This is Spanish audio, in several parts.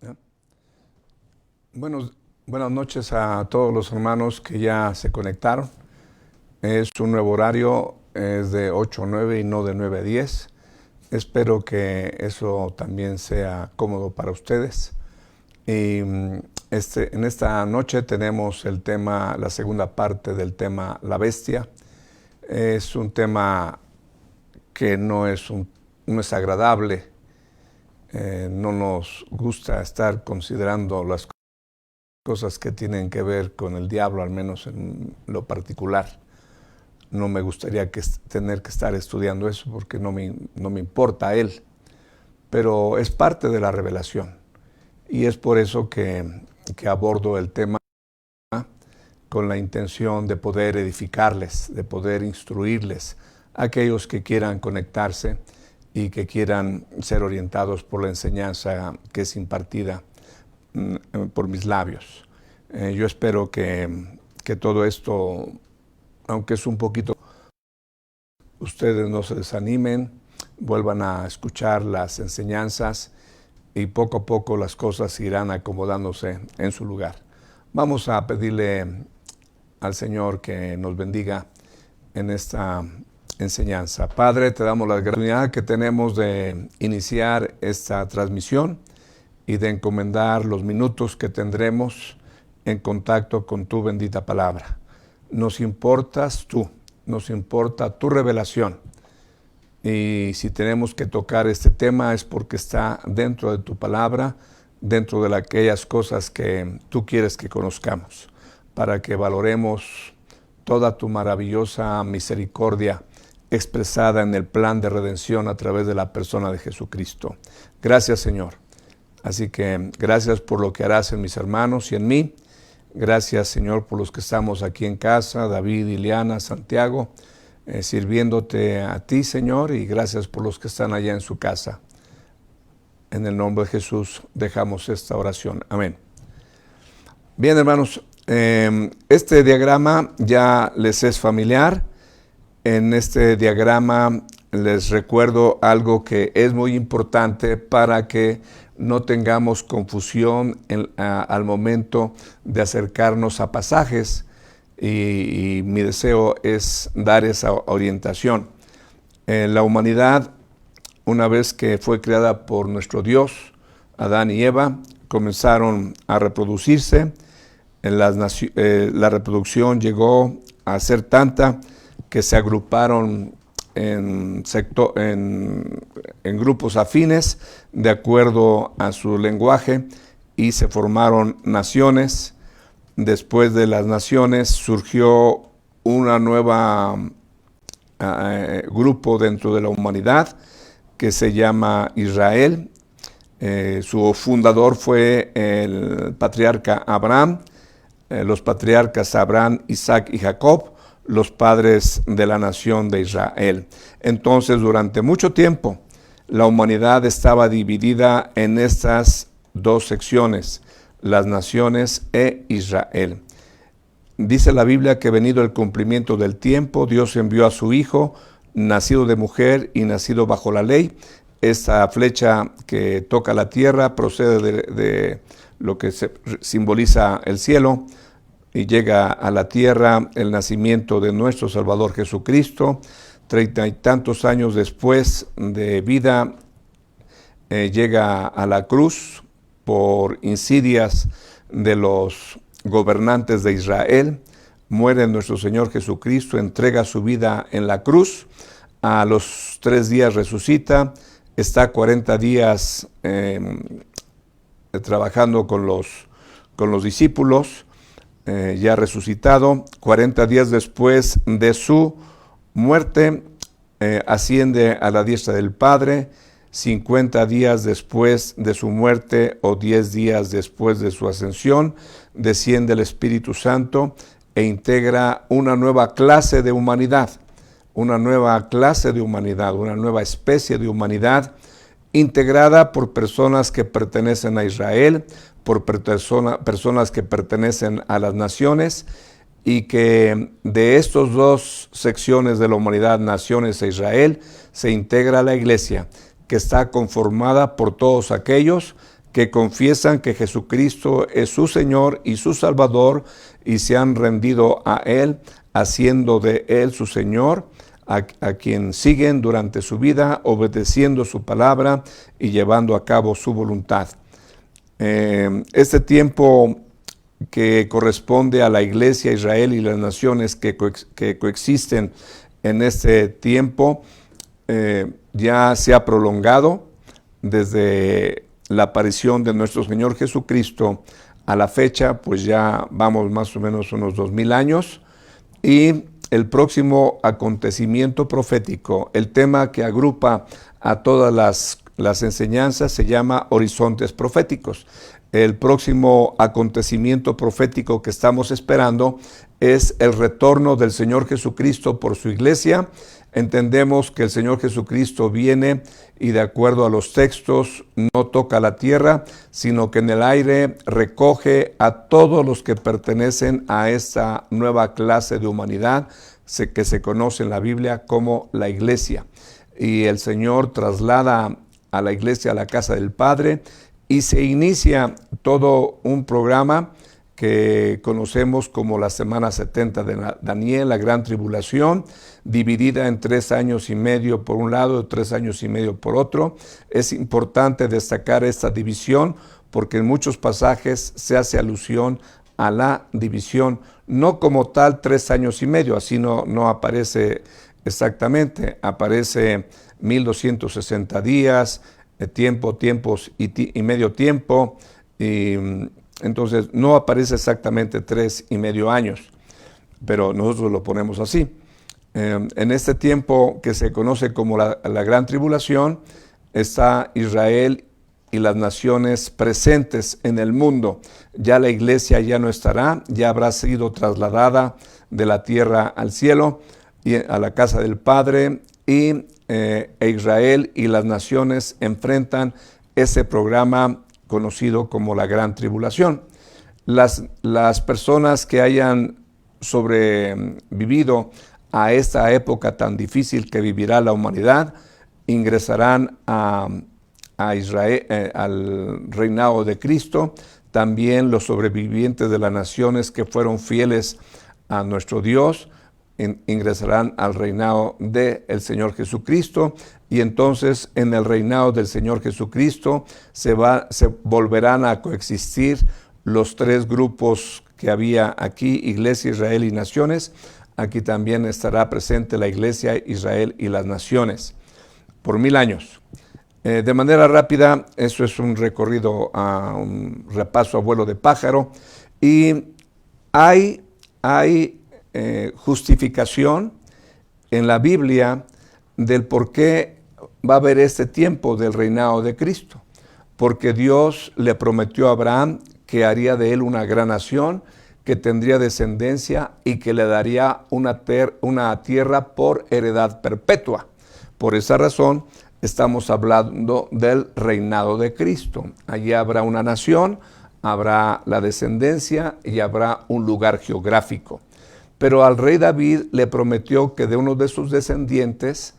¿Ya? Buenas noches a todos los hermanos que ya se conectaron. Es un nuevo horario, es de 8 a 9 y no de 9 a 10. Espero que eso también sea cómodo para ustedes. Y en esta noche tenemos el tema, la segunda parte del tema La Bestia. Es un tema que no es agradable. No nos gusta estar considerando las cosas que tienen que ver con el diablo, al menos en lo particular. No me gustaría tener que estar estudiando eso porque no me importa a él, pero es parte de la revelación. Y es por eso que abordo el tema con la intención de poder edificarles, de poder instruirles a aquellos que quieran conectarse y que quieran ser orientados por la enseñanza que es impartida por mis labios. Yo espero que todo esto, aunque es un poquito, ustedes no se desanimen, vuelvan a escuchar las enseñanzas y poco a poco las cosas irán acomodándose en su lugar. Vamos a pedirle al Señor que nos bendiga en esta enseñanza. Padre, te damos la oportunidad que tenemos de iniciar esta transmisión y de encomendar los minutos que tendremos en contacto con tu bendita palabra. Nos importas tú, nos importa tu revelación. Y si tenemos que tocar este tema es porque está dentro de tu palabra, dentro de aquellas cosas que tú quieres que conozcamos, para que valoremos toda tu maravillosa misericordia expresada en el plan de redención a través de la persona de Jesucristo. Gracias, Señor. Así que gracias por lo que harás en mis hermanos y en mí. Gracias, Señor, por los que estamos aquí en casa, David, Ileana, Santiago, sirviéndote a ti, Señor, y gracias por los que están allá en su casa. En el nombre de Jesús dejamos esta oración. Amén. Bien, hermanos, este diagrama ya les es familiar. En este diagrama les recuerdo algo que es muy importante para que no tengamos confusión al momento de acercarnos a pasajes y mi deseo es dar esa orientación. La humanidad, una vez que fue creada por nuestro Dios, Adán y Eva, comenzaron a reproducirse. La reproducción llegó a ser tanta que se agruparon en grupos afines de acuerdo a su lenguaje y se formaron naciones. Después de las naciones surgió una nueva grupo dentro de la humanidad que se llama Israel. Su fundador fue el patriarca Abraham, los patriarcas Abraham, Isaac y Jacob, los padres de la nación de Israel. Entonces, durante mucho tiempo, la humanidad estaba dividida en estas dos secciones, las naciones e Israel. Dice la Biblia que venido el cumplimiento del tiempo, Dios envió a su Hijo, nacido de mujer y nacido bajo la ley. Esta flecha que toca la tierra procede de lo que simboliza el cielo, y llega a la tierra el nacimiento de nuestro Salvador Jesucristo. 30 y tantos años después de vida, llega a la cruz por insidias de los gobernantes de Israel. Muere nuestro Señor Jesucristo, entrega su vida en la cruz. A los 3 días resucita, está 40 días trabajando con los discípulos. Ya resucitado, 40 días después de su muerte, asciende a la diestra del Padre. 50 días después de su muerte o 10 días después de su ascensión, desciende el Espíritu Santo e integra una nueva clase de humanidad, una nueva especie de humanidad, integrada por personas que pertenecen a Israel, por personas que pertenecen a las naciones, y que de estas dos secciones de la humanidad, naciones e Israel, se integra la iglesia, que está conformada por todos aquellos que confiesan que Jesucristo es su Señor y su Salvador y se han rendido a Él, haciendo de Él su Señor, a quien siguen durante su vida, obedeciendo su palabra y llevando a cabo su voluntad. Este tiempo que corresponde a la Iglesia, Israel y las naciones que coexisten en este tiempo, ya se ha prolongado desde la aparición de nuestro Señor Jesucristo a la fecha, pues ya vamos más o menos unos 2000 años, y el próximo acontecimiento profético, el tema que agrupa a todas las enseñanzas, se llama horizontes proféticos. El próximo acontecimiento profético que estamos esperando es el retorno del Señor Jesucristo por su iglesia. Entendemos que el Señor Jesucristo viene y, de acuerdo a los textos, no toca la tierra, sino que en el aire recoge a todos los que pertenecen a esta nueva clase de humanidad que se conoce en la Biblia como la iglesia. Y el Señor traslada a la iglesia a la casa del Padre y se inicia todo un programa que conocemos como la semana 70 de Daniel, la gran tribulación, dividida en 3 años y medio por un lado y 3 años y medio por otro. Es importante destacar esta división porque en muchos pasajes se hace alusión a la división, no como tal 3 años y medio, así no aparece exactamente, aparece 1260 días, tiempos y medio tiempo, y entonces no aparece exactamente 3 y medio años, pero nosotros lo ponemos así. En este tiempo que se conoce como la gran tribulación, está Israel y las naciones presentes en el mundo. Ya la iglesia ya no estará, ya habrá sido trasladada de la tierra al cielo y a la casa del Padre, y Israel y las naciones enfrentan ese programa conocido como la gran tribulación. Las personas que hayan sobrevivido a esta época tan difícil que vivirá la humanidad, ingresarán a Israel, al reinado de Cristo. También los sobrevivientes de las naciones que fueron fieles a nuestro Dios ingresarán al reinado del Señor Jesucristo, y entonces en el reinado del Señor Jesucristo se volverán a coexistir los 3 grupos que había aquí: Iglesia, Israel y naciones. Aquí también estará presente la Iglesia, Israel y las naciones por 1000 años. De manera rápida, eso es un recorrido, un repaso a vuelo de pájaro, y hay justificación en la Biblia del por qué va a haber este tiempo del reinado de Cristo. Porque Dios le prometió a Abraham que haría de él una gran nación, que tendría descendencia y que le daría una tierra por heredad perpetua. Por esa razón estamos hablando del reinado de Cristo. Allí habrá una nación, habrá la descendencia y habrá un lugar geográfico. Pero al rey David le prometió que de uno de sus descendientes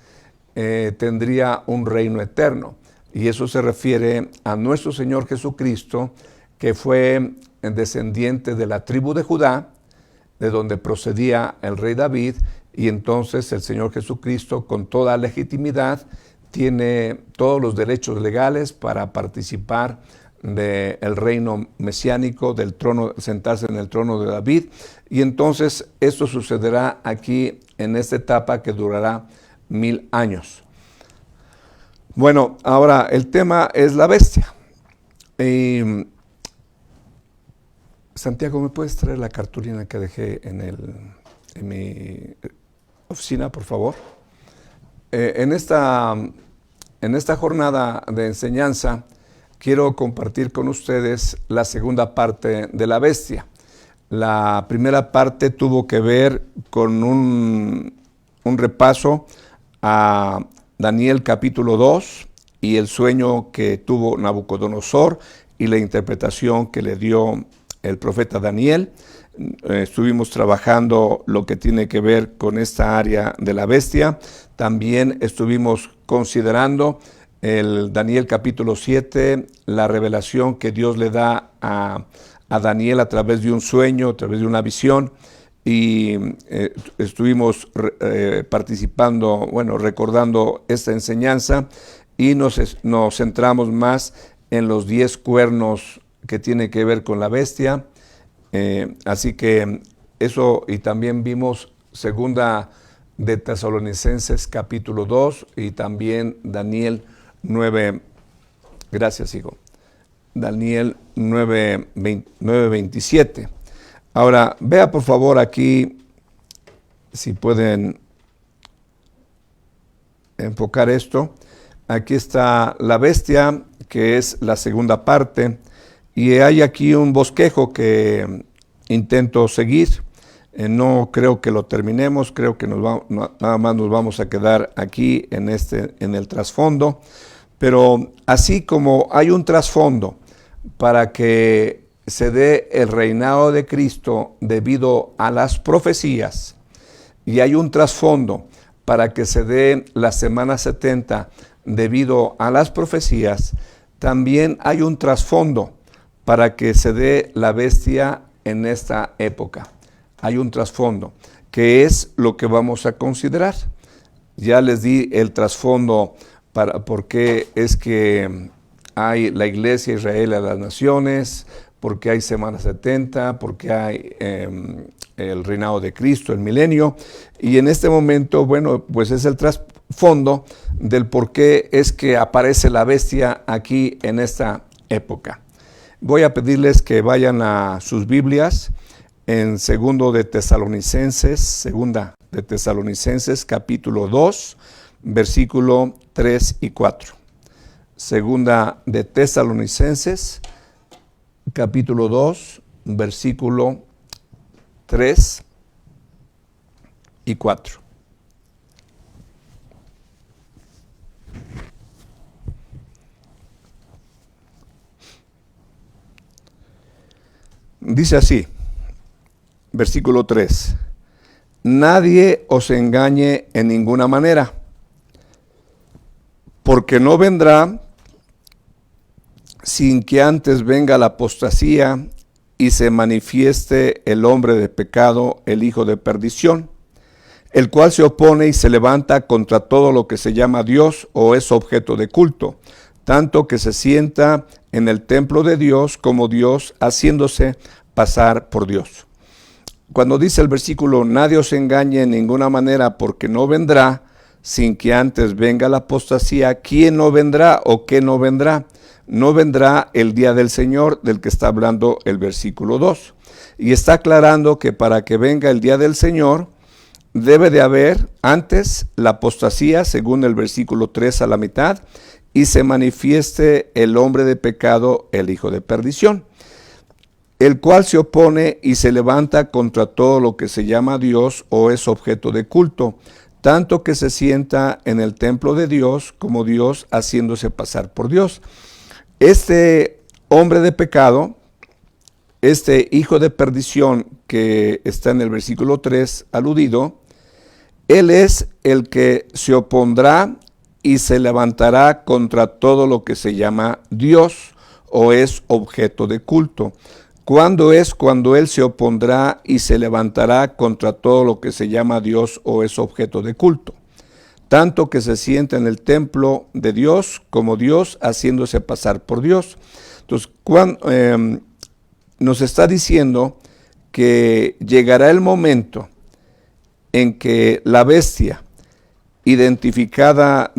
tendría un reino eterno. Y eso se refiere a nuestro Señor Jesucristo, que fue descendiente de la tribu de Judá, de donde procedía el rey David, y entonces el Señor Jesucristo, con toda legitimidad, tiene todos los derechos legales para participar del reino mesiánico, del trono, sentarse en el trono de David. Y entonces esto sucederá aquí en esta etapa que durará 1000 años. Bueno, ahora el tema es la bestia. Santiago, ¿me puedes traer la cartulina que dejé en mi oficina, por favor? En esta jornada de enseñanza quiero compartir con ustedes la segunda parte de la bestia. La primera parte tuvo que ver con un repaso a Daniel capítulo 2 y el sueño que tuvo Nabucodonosor y la interpretación que le dio el profeta Daniel. Estuvimos trabajando lo que tiene que ver con esta área de la bestia. También estuvimos considerando el Daniel capítulo 7, la revelación que Dios le da a Daniel a través de un sueño, a través de una visión, y estuvimos participando, recordando esta enseñanza, y nos centramos más en los 10 cuernos que tiene que ver con la bestia. Así que eso, y también vimos segunda de Tesalonicenses capítulo 2 y también Daniel 9, gracias hijo, Daniel 9:27. Ahora, vea por favor aquí, si pueden enfocar esto. Aquí está la bestia, que es la segunda parte, y hay aquí un bosquejo que intento seguir. No creo que lo terminemos, creo que nada más nos vamos a quedar aquí en el trasfondo. Pero así como hay un trasfondo para que se dé el reinado de Cristo debido a las profecías, y hay un trasfondo para que se dé la semana 70 debido a las profecías, también hay un trasfondo para que se dé la bestia en esta época. Hay un trasfondo, que es lo que vamos a considerar. Ya les di el trasfondo para por qué es que hay la iglesia Israel a las naciones, por qué hay semana 70, por qué hay el reinado de Cristo, el milenio. Y en este momento, pues es el trasfondo del por qué es que aparece la bestia aquí en esta época. Voy a pedirles que vayan a sus Biblias en segunda de Tesalonicenses capítulo 2, versículo 3 y 4. Segunda de Tesalonicenses capítulo 2, versículo 3 y 4. Dice así, versículo 3. Nadie os engañe en ninguna manera, porque no vendrá sin que antes venga la apostasía y se manifieste el hombre de pecado, el hijo de perdición, el cual se opone y se levanta contra todo lo que se llama Dios o es objeto de culto, tanto que se sienta en el templo de Dios como Dios, haciéndose pasar por Dios. Cuando dice el versículo, nadie os engañe en ninguna manera, porque no vendrá sin que antes venga la apostasía. ¿Quién no vendrá o qué no vendrá? No vendrá el día del Señor, del que está hablando el versículo 2. Y está aclarando que para que venga el día del Señor, debe de haber antes la apostasía, según el versículo 3 a la mitad, y se manifieste el hombre de pecado, el hijo de perdición, el cual se opone y se levanta contra todo lo que se llama Dios o es objeto de culto, tanto que se sienta en el templo de Dios como Dios, haciéndose pasar por Dios. Este hombre de pecado, este hijo de perdición que está en el versículo 3 aludido, él es el que se opondrá y se levantará contra todo lo que se llama Dios o es objeto de culto. ¿Cuándo es cuando él se opondrá y se levantará contra todo lo que se llama Dios o es objeto de culto? Tanto que se sienta en el templo de Dios como Dios, haciéndose pasar por Dios. Entonces, nos está diciendo que llegará el momento en que la bestia, identificada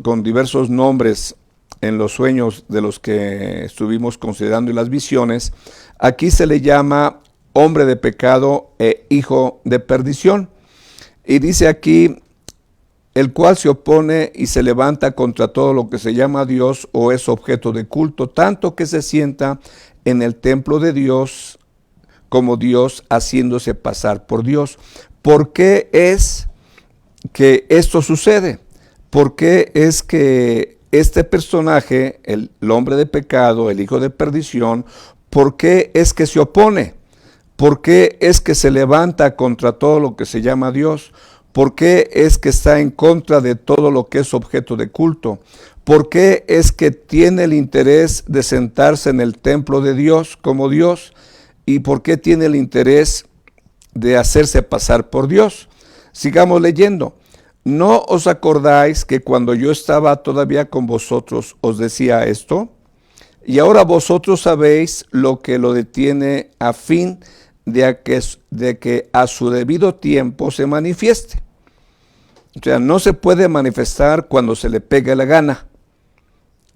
con diversos nombres en los sueños de los que estuvimos considerando y las visiones, aquí se le llama hombre de pecado e hijo de perdición. Y dice aquí, el cual se opone y se levanta contra todo lo que se llama Dios o es objeto de culto, tanto que se sienta en el templo de Dios como Dios, haciéndose pasar por Dios. ¿Por qué es que esto sucede? ¿Por qué es que este personaje, el hombre de pecado, el hijo de perdición, por qué es que se opone? ¿Por qué es que se levanta contra todo lo que se llama Dios? ¿Por qué es que está en contra de todo lo que es objeto de culto? ¿Por qué es que tiene el interés de sentarse en el templo de Dios como Dios? ¿Y por qué tiene el interés de hacerse pasar por Dios? Sigamos leyendo. ¿No os acordáis que cuando yo estaba todavía con vosotros os decía esto? Y ahora vosotros sabéis lo que lo detiene a fin de que a su debido tiempo se manifieste. O sea, no se puede manifestar cuando se le pegue la gana.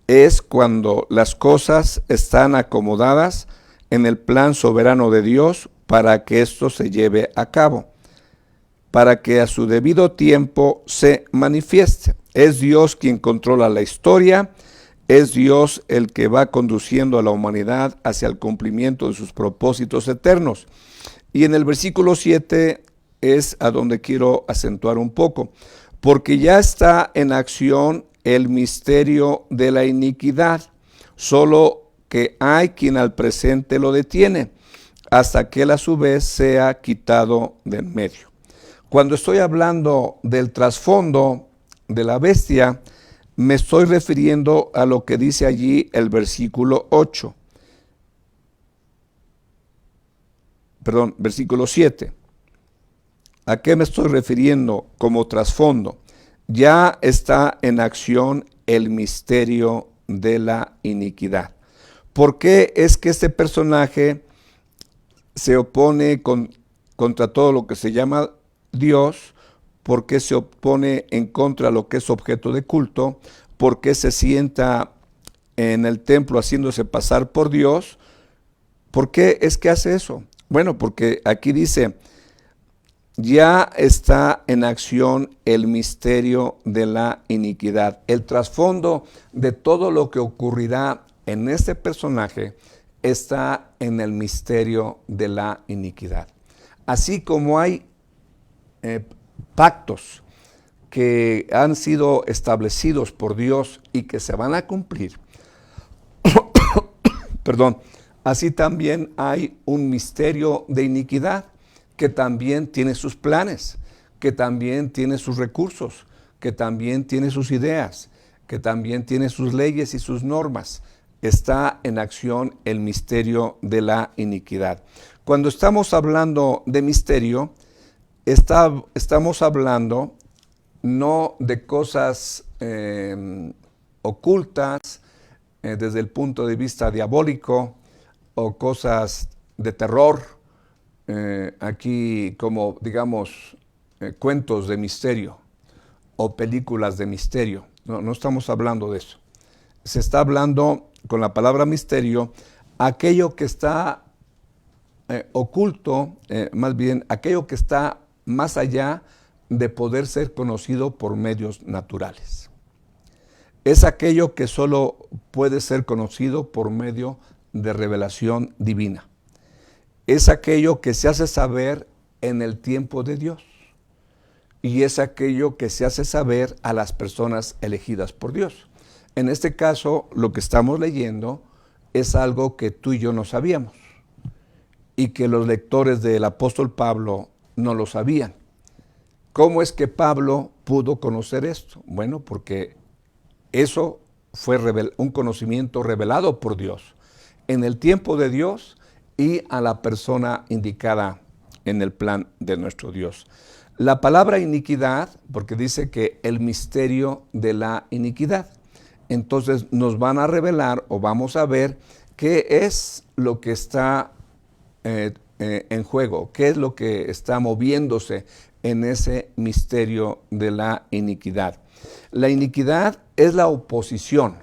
Es cuando las cosas están acomodadas en el plan soberano de Dios para que esto se lleve a cabo, para que a su debido tiempo se manifieste. Es Dios quien controla la historia, es Dios el que va conduciendo a la humanidad hacia el cumplimiento de sus propósitos eternos. Y en el versículo 7 es a donde quiero acentuar un poco, porque ya está en acción el misterio de la iniquidad, solo que hay quien al presente lo detiene, hasta que él a su vez sea quitado del medio. Cuando estoy hablando del trasfondo de la bestia, me estoy refiriendo a lo que dice allí el versículo 8. Perdón, versículo 7. ¿A qué me estoy refiriendo como trasfondo? Ya está en acción el misterio de la iniquidad. ¿Por qué es que este personaje se opone contra todo lo que se llama Dios? ¿Por qué se opone en contra de lo que es objeto de culto? ¿Por qué se sienta en el templo haciéndose pasar por Dios? ¿Por qué es que hace eso? Bueno, porque aquí dice, ya está en acción el misterio de la iniquidad. El trasfondo de todo lo que ocurrirá en este personaje está en el misterio de la iniquidad. Así como hay pactos que han sido establecidos por Dios y que se van a cumplir, perdón, así también hay un misterio de iniquidad que también tiene sus planes, que también tiene sus recursos, que también tiene sus ideas, que también tiene sus leyes y sus normas. Está en acción el misterio de la iniquidad. Cuando estamos hablando de misterio, estamos hablando no de cosas ocultas desde el punto de vista diabólico o cosas de terror, aquí como digamos cuentos de misterio o películas de misterio. No estamos hablando de eso. Se está hablando con la palabra misterio aquello que está oculto, más bien aquello que está más allá de poder ser conocido por medios naturales. Es aquello que solo puede ser conocido por medio de revelación divina. Es aquello que se hace saber en el tiempo de Dios. Y es aquello que se hace saber a las personas elegidas por Dios. En este caso, lo que estamos leyendo es algo que tú y yo no sabíamos. Y que los lectores del apóstol Pablo no lo sabían. ¿Cómo es que Pablo pudo conocer esto? Bueno, porque eso fue un conocimiento revelado por Dios, en el tiempo de Dios y a la persona indicada en el plan de nuestro Dios. La palabra iniquidad, porque dice que el misterio de la iniquidad. Entonces nos van a revelar o vamos a ver qué es lo que está en juego, qué es lo que está moviéndose en ese misterio de la iniquidad. La iniquidad es la oposición,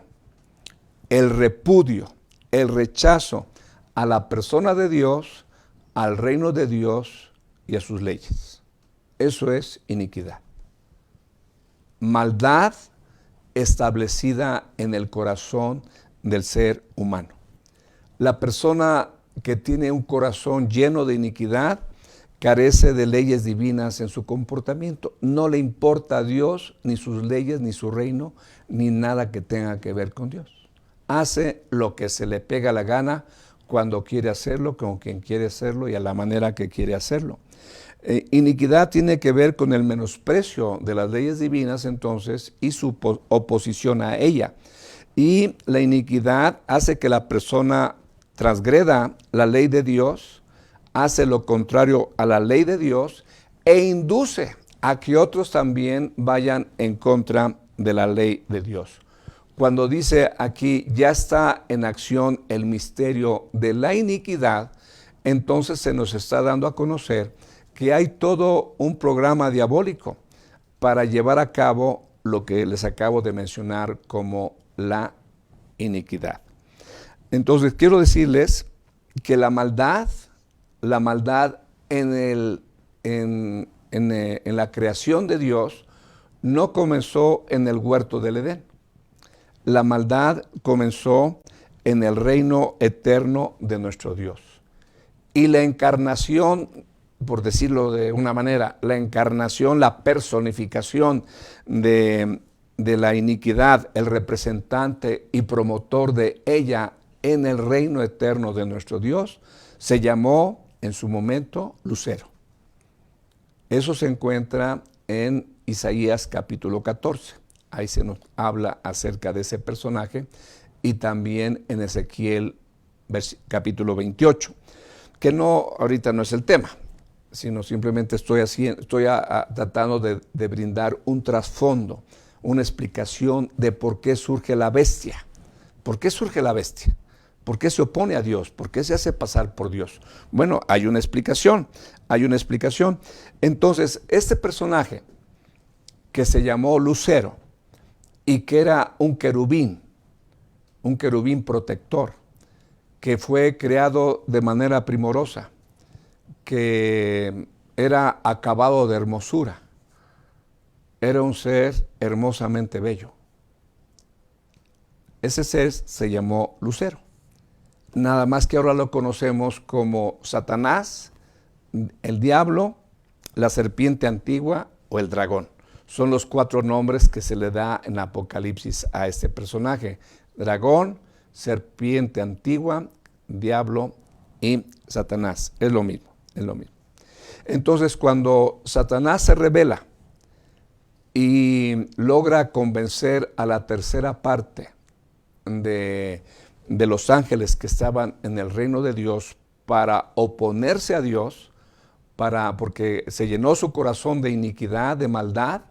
el repudio, el rechazo a la persona de Dios, al reino de Dios y a sus leyes. Eso es iniquidad. Maldad establecida en el corazón del ser humano. La persona que tiene un corazón lleno de iniquidad carece de leyes divinas en su comportamiento. No le importa a Dios, ni sus leyes, ni su reino, ni nada que tenga que ver con Dios. Hace lo que se le pega la gana, cuando quiere hacerlo, con quien quiere hacerlo y a la manera que quiere hacerlo. Iniquidad tiene que ver con el menosprecio de las leyes divinas entonces y su oposición a ella. Y la iniquidad hace que la persona transgreda la ley de Dios, hace lo contrario a la ley de Dios e induce a que otros también vayan en contra de la ley de Dios. Cuando dice aquí, ya está en acción el misterio de la iniquidad, entonces se nos está dando a conocer que hay todo un programa diabólico para llevar a cabo lo que les acabo de mencionar como la iniquidad. Entonces quiero decirles que la maldad en la creación de Dios no comenzó en el huerto del Edén. La maldad comenzó en el reino eterno de nuestro Dios. Y la encarnación, por decirlo de una manera, la encarnación, la personificación de la iniquidad, el representante y promotor de ella en el reino eterno de nuestro Dios, se llamó en su momento Lucero. Eso se encuentra en Isaías capítulo 14. Ahí se nos habla acerca de ese personaje, y también en Ezequiel capítulo 28, que ahorita no es el tema, sino simplemente estoy tratando de brindar un trasfondo, una explicación de por qué surge la bestia. ¿Por qué surge la bestia? ¿Por qué se opone a Dios? ¿Por qué se hace pasar por Dios? Bueno, hay una explicación. Entonces, este personaje que se llamó Lucero y que era un querubín protector, que fue creado de manera primorosa, que era acabado de hermosura, era un ser hermosamente bello. Ese ser se llamó Lucero. Nada más que ahora lo conocemos como Satanás, el diablo, la serpiente antigua o el dragón. Son los 4 nombres que se le da en Apocalipsis a este personaje: dragón, serpiente antigua, diablo y Satanás. Es lo mismo. Entonces, cuando Satanás se rebela y logra convencer a la tercera parte de los ángeles que estaban en el reino de Dios para oponerse a Dios, porque se llenó su corazón de iniquidad, de maldad,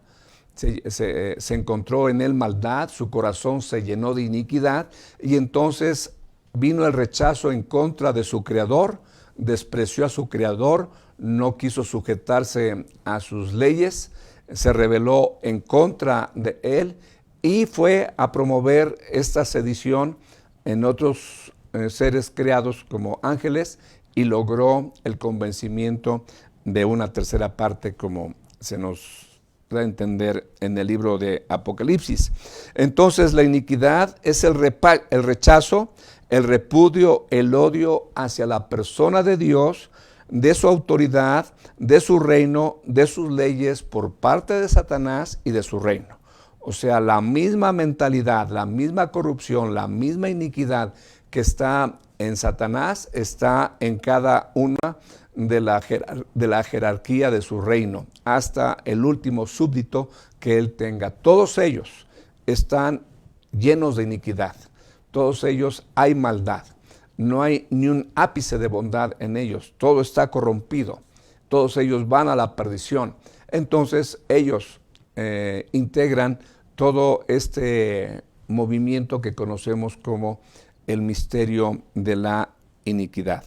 se encontró en él maldad, su corazón se llenó de iniquidad, y entonces vino el rechazo en contra de su creador, despreció a su creador, no quiso sujetarse a sus leyes, se rebeló en contra de él y fue a promover esta sedición en otros seres creados como ángeles, y logró el convencimiento de una tercera parte, como se nos da a entender en el libro de Apocalipsis. Entonces la iniquidad es el rechazo, el repudio, el odio hacia la persona de Dios, de su autoridad, de su reino, de sus leyes por parte de Satanás y de su reino. O sea, la misma mentalidad, la misma corrupción, la misma iniquidad que está en Satanás está en cada una de la jerarquía de su reino, hasta el último súbdito que él tenga. Todos ellos están llenos de iniquidad. Todos ellos hay maldad. No hay ni un ápice de bondad en ellos. Todo está corrompido. Todos ellos van a la perdición. Entonces ellos integran todo este movimiento que conocemos como el misterio de la iniquidad.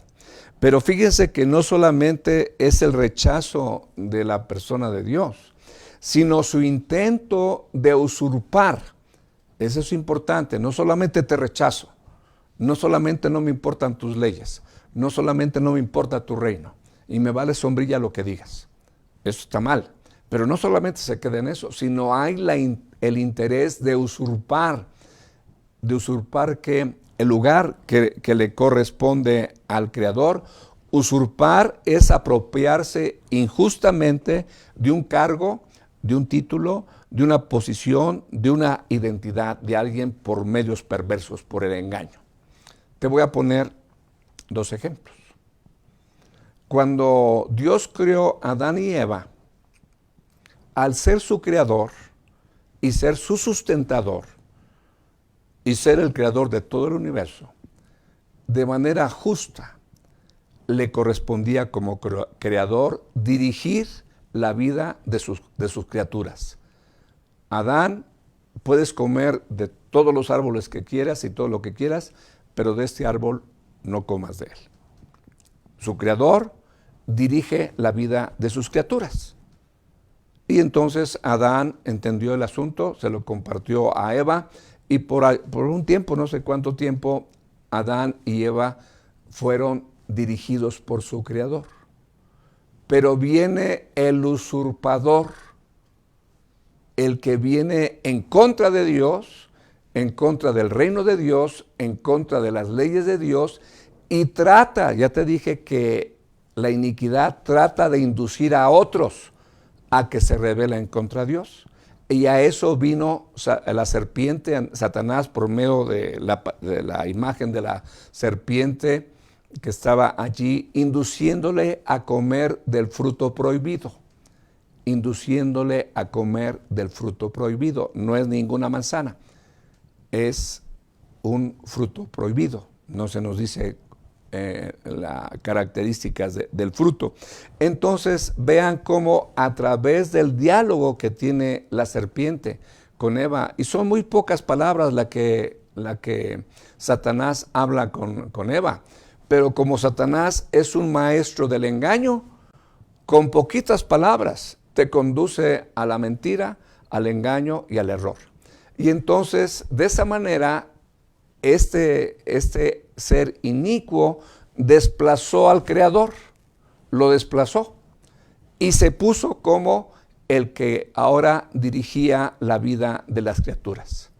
Pero fíjense que no solamente es el rechazo de la persona de Dios, sino su intento de usurpar. Eso es importante. No solamente te rechazo, no solamente no me importan tus leyes, no solamente no me importa tu reino, y me vale sombrilla lo que digas. Eso está mal. Pero no solamente se queda en eso, sino hay el interés de usurpar que el lugar que le corresponde al Creador. Usurpar es apropiarse injustamente de un cargo, de un título, de una posición, de una identidad de alguien por medios perversos, por el engaño. Te voy a poner 2 ejemplos. Cuando Dios creó a Adán y Eva, al ser su creador y ser su sustentador y ser el creador de todo el universo, de manera justa le correspondía como creador dirigir la vida de sus criaturas. Adán, puedes comer de todos los árboles que quieras y todo lo que quieras, pero de este árbol no comas de él. Su creador dirige la vida de sus criaturas. Y entonces Adán entendió el asunto, se lo compartió a Eva, y por un tiempo, no sé cuánto tiempo, Adán y Eva fueron dirigidos por su creador. Pero viene el usurpador, el que viene en contra de Dios, en contra del reino de Dios, en contra de las leyes de Dios, y trata, ya te dije que la iniquidad trata de inducir a otros a que se rebelen contra Dios. Y a eso vino la serpiente, Satanás, por medio de la imagen de la serpiente que estaba allí, induciéndole a comer del fruto prohibido. Induciéndole a comer del fruto prohibido. No es ninguna manzana, es un fruto prohibido. No se nos dice las características del fruto. Entonces vean cómo a través del diálogo que tiene la serpiente con Eva, y son muy pocas palabras la que Satanás habla con Eva, pero como Satanás es un maestro del engaño, con poquitas palabras te conduce a la mentira, al engaño y al error. Y entonces de esa manera este ser inicuo desplazó al Creador, lo desplazó y se puso como el que ahora dirigía la vida de las criaturas.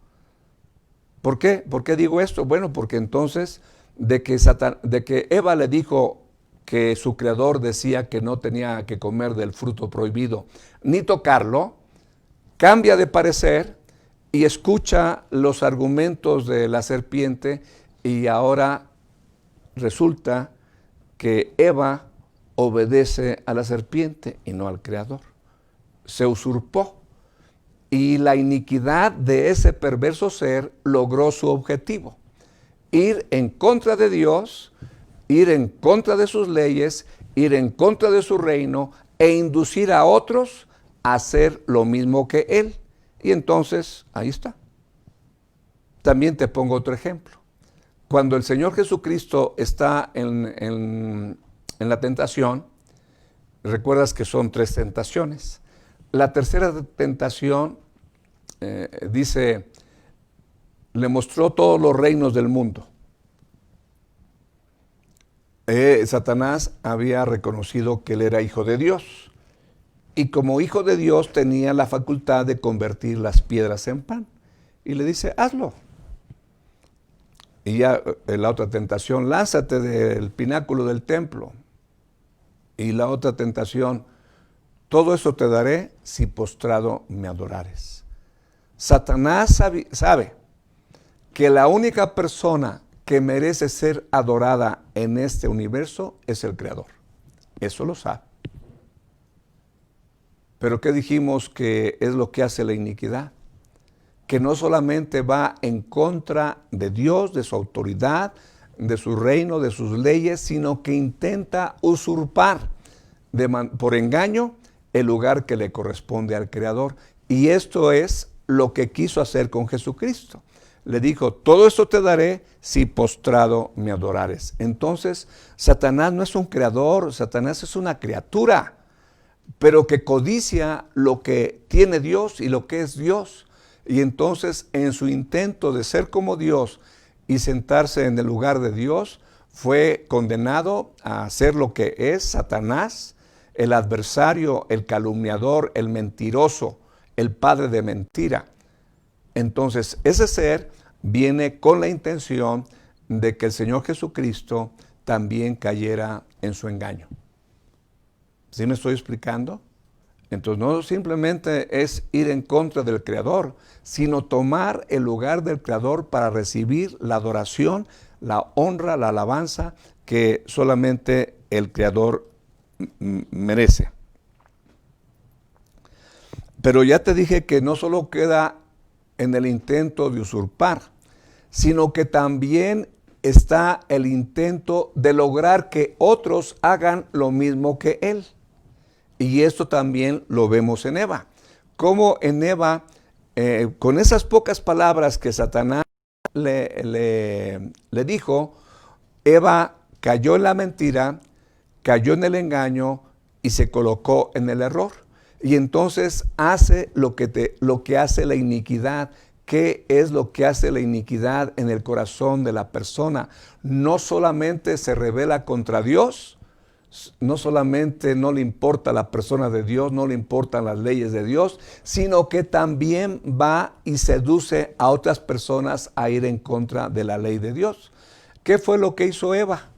¿Por qué? ¿Por qué digo esto? Bueno, porque entonces de que Eva le dijo que su Creador decía que no tenía que comer del fruto prohibido ni tocarlo, cambia de parecer y escucha los argumentos de la serpiente, y ahora resulta que Eva obedece a la serpiente y no al Creador. Se usurpó, y la iniquidad de ese perverso ser logró su objetivo: ir en contra de Dios, ir en contra de sus leyes, ir en contra de su reino e inducir a otros a hacer lo mismo que él. Y entonces, ahí está. También te pongo otro ejemplo. Cuando el Señor Jesucristo está en la tentación, recuerdas que son 3 tentaciones. La tercera tentación, dice, le mostró todos los reinos del mundo. Satanás había reconocido que él era hijo de Dios. Y como hijo de Dios tenía la facultad de convertir las piedras en pan. Y le dice, hazlo. Y ya la otra tentación, lánzate del pináculo del templo. Y la otra tentación, todo eso te daré si postrado me adorares. Satanás sabe que la única persona que merece ser adorada en este universo es el Creador. Eso lo sabe. Pero ¿qué dijimos que es lo que hace la iniquidad? Que no solamente va en contra de Dios, de su autoridad, de su reino, de sus leyes, sino que intenta usurpar por engaño el lugar que le corresponde al Creador. Y esto es lo que quiso hacer con Jesucristo. Le dijo, todo esto te daré si postrado me adorares. Entonces, Satanás no es un creador, Satanás es una criatura, pero que codicia lo que tiene Dios y lo que es Dios. Y entonces, en su intento de ser como Dios y sentarse en el lugar de Dios, fue condenado a ser lo que es Satanás, el adversario, el calumniador, el mentiroso, el padre de mentira. Entonces, ese ser viene con la intención de que el Señor Jesucristo también cayera en su engaño. ¿Sí me estoy explicando? Entonces no simplemente es ir en contra del Creador, sino tomar el lugar del Creador para recibir la adoración, la honra, la alabanza que solamente el Creador merece. Pero ya te dije que no solo queda en el intento de usurpar, sino que también está el intento de lograr que otros hagan lo mismo que él. Y esto también lo vemos en Eva. Como en Eva, con esas pocas palabras que Satanás le dijo, Eva cayó en la mentira, cayó en el engaño y se colocó en el error. Y entonces hace lo que hace la iniquidad. ¿Qué es lo que hace la iniquidad en el corazón de la persona? No solamente se rebela contra Dios, no solamente no le importa la persona de Dios, no le importan las leyes de Dios, sino que también va y seduce a otras personas a ir en contra de la ley de Dios. ¿Qué fue lo que hizo Eva?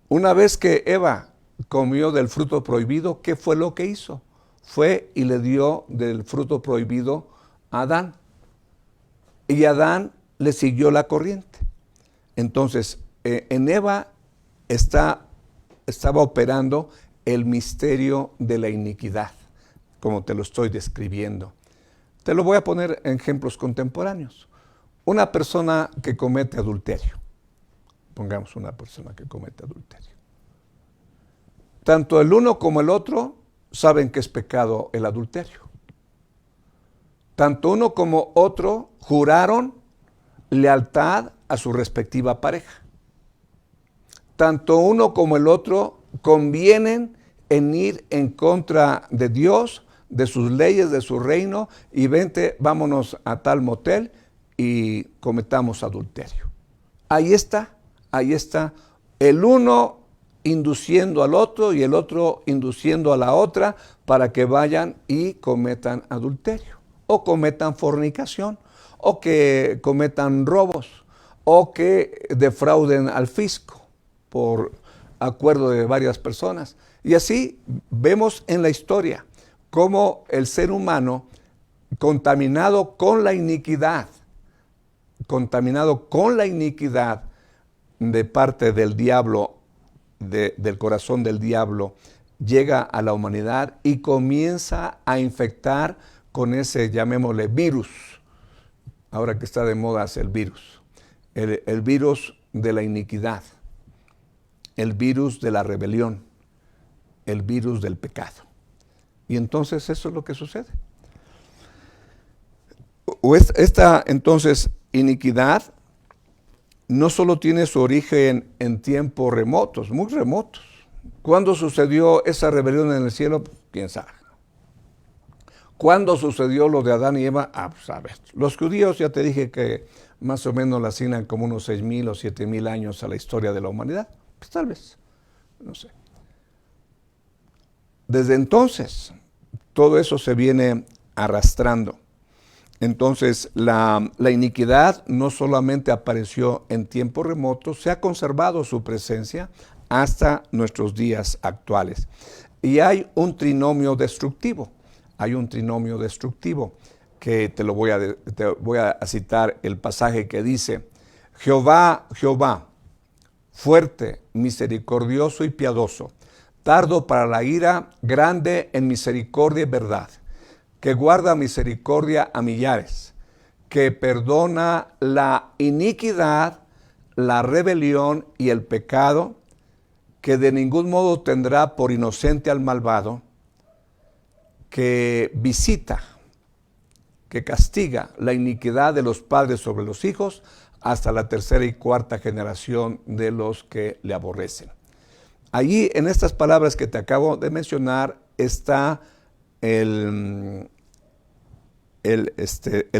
Una vez que Eva comió del fruto prohibido, ¿qué fue lo que hizo? Fue y le dio del fruto prohibido a Adán. Y Adán le siguió la corriente. Entonces, en Eva estaba operando el misterio de la iniquidad, como te lo estoy describiendo. Te lo voy a poner en ejemplos contemporáneos. Una persona que comete adulterio. Pongamos una persona que comete adulterio. Tanto el uno como el otro saben que es pecado el adulterio. Tanto uno como otro juraron lealtad a su respectiva pareja. Tanto uno como el otro convienen en ir en contra de Dios, de sus leyes, de su reino, y vente, vámonos a tal motel y cometamos adulterio. Ahí está el uno induciendo al otro y el otro induciendo a la otra para que vayan y cometan adulterio, o cometan fornicación, o que cometan robos, o que defrauden al fisco por acuerdo de varias personas. Y así vemos en la historia cómo el ser humano, contaminado con la iniquidad de parte del diablo, del corazón del diablo, llega a la humanidad y comienza a infectar con ese, llamémosle, virus. Ahora que está de moda es el virus. El virus de la iniquidad, el virus de la rebelión, el virus del pecado. Y entonces eso es lo que sucede. Esta entonces iniquidad no solo tiene su origen en tiempos remotos, muy remotos. ¿Cuándo sucedió esa rebelión en el cielo? ¿Quién sabe? ¿Cuándo sucedió lo de Adán y Eva? Pues a ver. Los judíos, ya te dije que más o menos le asignan como unos 6,000 o 7,000 años a la historia de la humanidad. Pues tal vez, no sé. Desde entonces, todo eso se viene arrastrando. Entonces, la iniquidad no solamente apareció en tiempos remotos, se ha conservado su presencia hasta nuestros días actuales. Y hay un trinomio destructivo. Hay un trinomio destructivo que te voy a citar el pasaje que dice: Jehová, Jehová, fuerte, misericordioso y piadoso, tardo para la ira, grande en misericordia y verdad, que guarda misericordia a millares, que perdona la iniquidad, la rebelión y el pecado, que de ningún modo tendrá por inocente al malvado, que visita, que castiga la iniquidad de los padres sobre los hijos hasta la tercera y cuarta generación de los que le aborrecen. Allí, en estas palabras que te acabo de mencionar, está el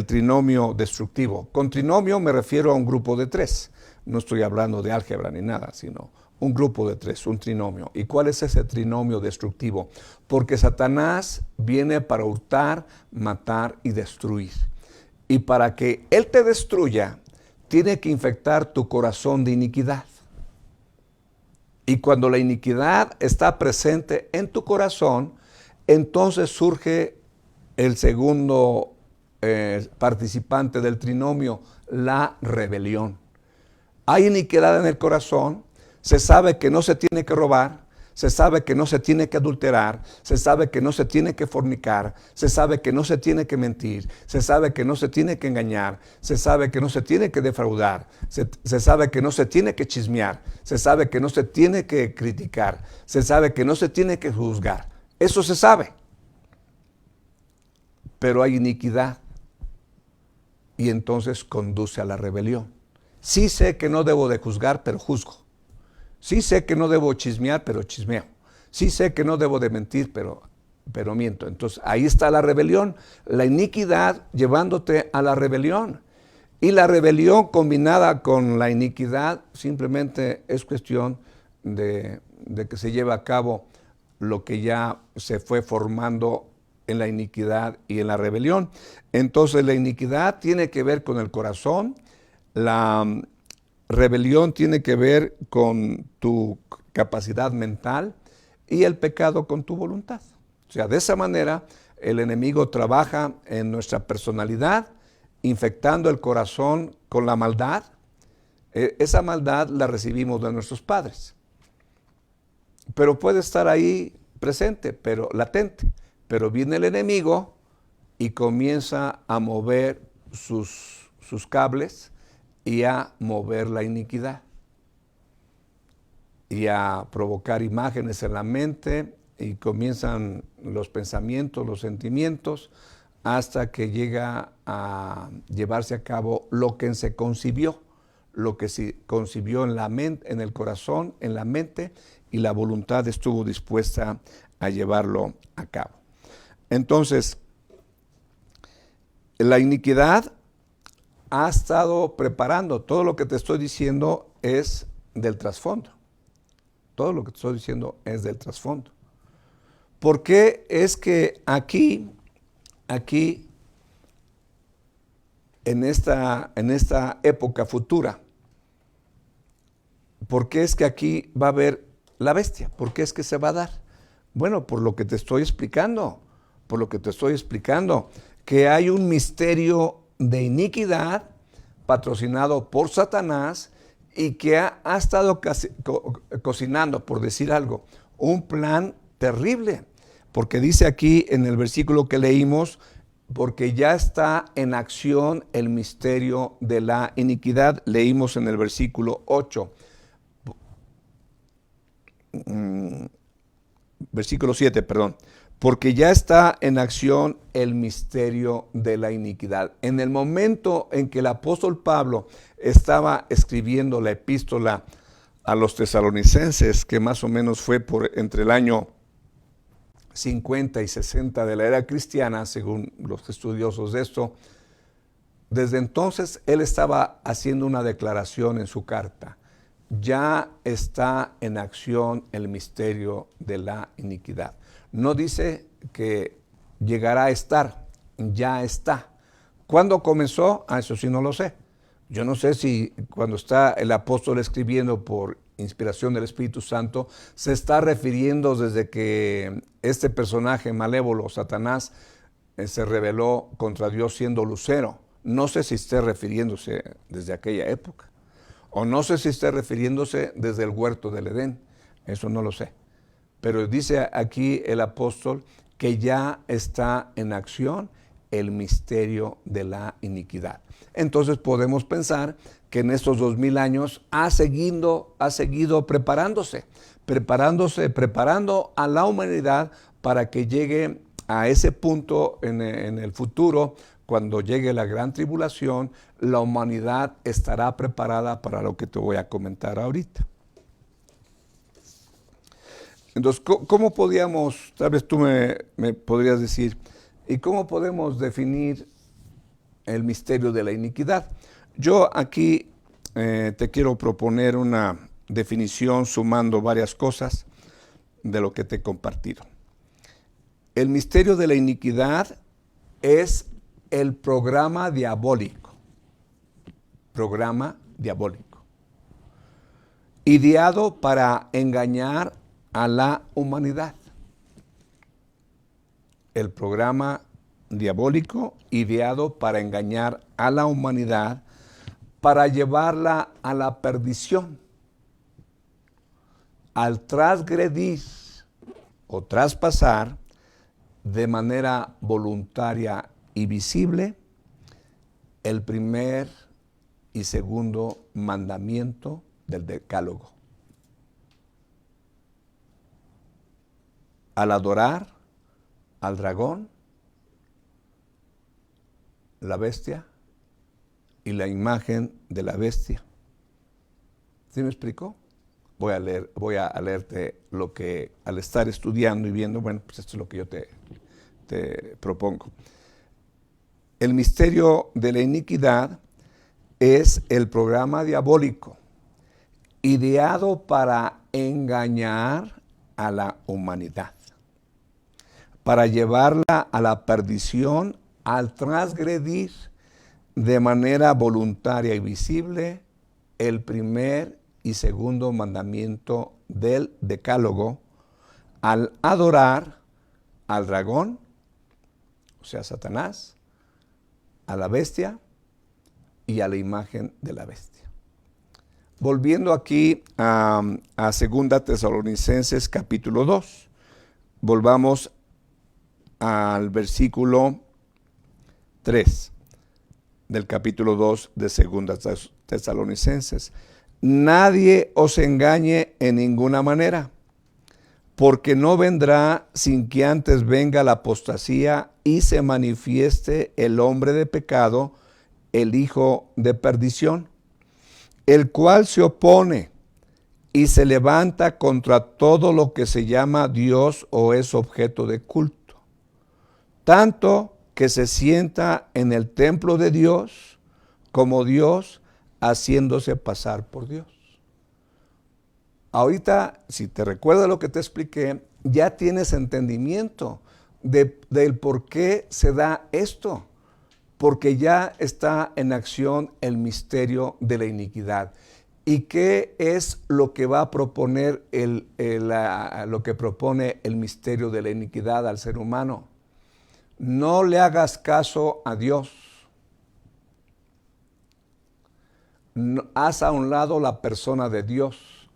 trinomio destructivo. Con trinomio me refiero a un grupo de tres. No estoy hablando de álgebra ni nada, sino un grupo de tres, un trinomio. ¿Y cuál es ese trinomio destructivo? Porque Satanás viene para hurtar, matar y destruir. Y para que él te destruya, tiene que infectar tu corazón de iniquidad. Y cuando la iniquidad está presente en tu corazón, entonces surge el segundo participante del trinomio, la rebelión. Hay iniquidad en el corazón, se sabe que no se tiene que robar, se sabe que no se tiene que adulterar, se sabe que no se tiene que fornicar, se sabe que no se tiene que mentir, se sabe que no se tiene que engañar, se sabe que no se tiene que defraudar, se sabe que no se tiene que chismear, se sabe que no se tiene que criticar, se sabe que no se tiene que juzgar. Eso se sabe. Pero hay iniquidad y entonces conduce a la rebelión. Sí sé que no debo de juzgar, pero juzgo. Sí sé que no debo chismear, pero chismeo. Sí sé que no debo de mentir, pero miento. Entonces ahí está la rebelión, la iniquidad llevándote a la rebelión. Y la rebelión combinada con la iniquidad simplemente es cuestión de que se lleve a cabo lo que ya se fue formando en la iniquidad y en la rebelión. Entonces la iniquidad tiene que ver con el corazón, la rebelión tiene que ver con tu capacidad mental y el pecado con tu voluntad. O sea, de esa manera el enemigo trabaja en nuestra personalidad, infectando el corazón con la maldad. Esa maldad la recibimos de nuestros padres. Pero puede estar ahí presente, pero latente. Pero viene el enemigo y comienza a mover sus cables y a mover la iniquidad y a provocar imágenes en la mente, y comienzan los pensamientos, los sentimientos, hasta que llega a llevarse a cabo lo que se concibió, lo que se concibió en la mente, en el corazón, en la mente, y la voluntad estuvo dispuesta a llevarlo a cabo. Entonces, la iniquidad ha estado preparando. Todo lo que te estoy diciendo es del trasfondo. Todo lo que te estoy diciendo es del trasfondo. ¿Por qué es que aquí, en esta época futura, por qué es que aquí va a haber la bestia? ¿Por qué es que se va a dar? Bueno, por lo que te estoy explicando, que hay un misterio de iniquidad patrocinado por Satanás y que ha estado cocinando, por decir algo, un plan terrible. Porque dice aquí en el versículo que leímos, porque ya está en acción el misterio de la iniquidad. Leímos en el versículo 8. Versículo 7, perdón. Porque ya está en acción el misterio de la iniquidad. En el momento en que el apóstol Pablo estaba escribiendo la epístola a los tesalonicenses, que más o menos fue entre el año 50 y 60 de la era cristiana, según los estudiosos de esto, desde entonces él estaba haciendo una declaración en su carta. Ya está en acción el misterio de la iniquidad. No dice que llegará a estar, ya está. ¿Cuándo comenzó? Eso sí no lo sé. Yo no sé si cuando está el apóstol escribiendo por inspiración del Espíritu Santo, se está refiriendo desde que este personaje malévolo, Satanás, se rebeló contra Dios siendo lucero. No sé si esté refiriéndose desde aquella época. O no sé si esté refiriéndose desde el huerto del Edén. Eso no lo sé. Pero dice aquí el apóstol que ya está en acción el misterio de la iniquidad. Entonces podemos pensar que en estos 2000 años ha seguido preparando a la humanidad para que llegue a ese punto en el futuro. Cuando llegue la gran tribulación, la humanidad estará preparada para lo que te voy a comentar ahorita. Entonces, ¿cómo podíamos, tal vez tú me podrías decir, y cómo podemos definir el misterio de la iniquidad? Yo aquí te quiero proponer una definición sumando varias cosas de lo que te he compartido. El misterio de la iniquidad es el programa diabólico, ideado para engañar a la humanidad. El programa diabólico ideado para engañar a la humanidad, para llevarla a la perdición. al transgredir o traspasar de manera voluntaria y visible el primer y segundo mandamiento del Decálogo. Al adorar al dragón, la bestia y la imagen de la bestia. ¿Sí me explicó? Voy a leerte lo que al estar estudiando y viendo, bueno, pues esto es lo que yo te propongo. El misterio de la iniquidad es el programa diabólico ideado para engañar a la humanidad, para llevarla a la perdición al transgredir de manera voluntaria y visible el primer y segundo mandamiento del Decálogo, al adorar al dragón, o sea, Satanás, a la bestia y a la imagen de la bestia. Volviendo aquí a 2 Tesalonicenses capítulo 2, volvamos al versículo 3 del capítulo 2 de 2 Tesalonicenses. Nadie os engañe en ninguna manera, porque no vendrá sin que antes venga la apostasía y se manifieste el hombre de pecado, el hijo de perdición, el cual se opone y se levanta contra todo lo que se llama Dios o es objeto de culto, tanto que se sienta en el templo de Dios como Dios, haciéndose pasar por Dios. Ahorita, si te recuerdas lo que te expliqué, ya tienes entendimiento del por qué se da esto, porque ya está en acción el misterio de la iniquidad. ¿Y qué es lo que va a proponer lo que propone el misterio de la iniquidad al ser humano? No le hagas caso a Dios. Haz a un lado la persona de Dios.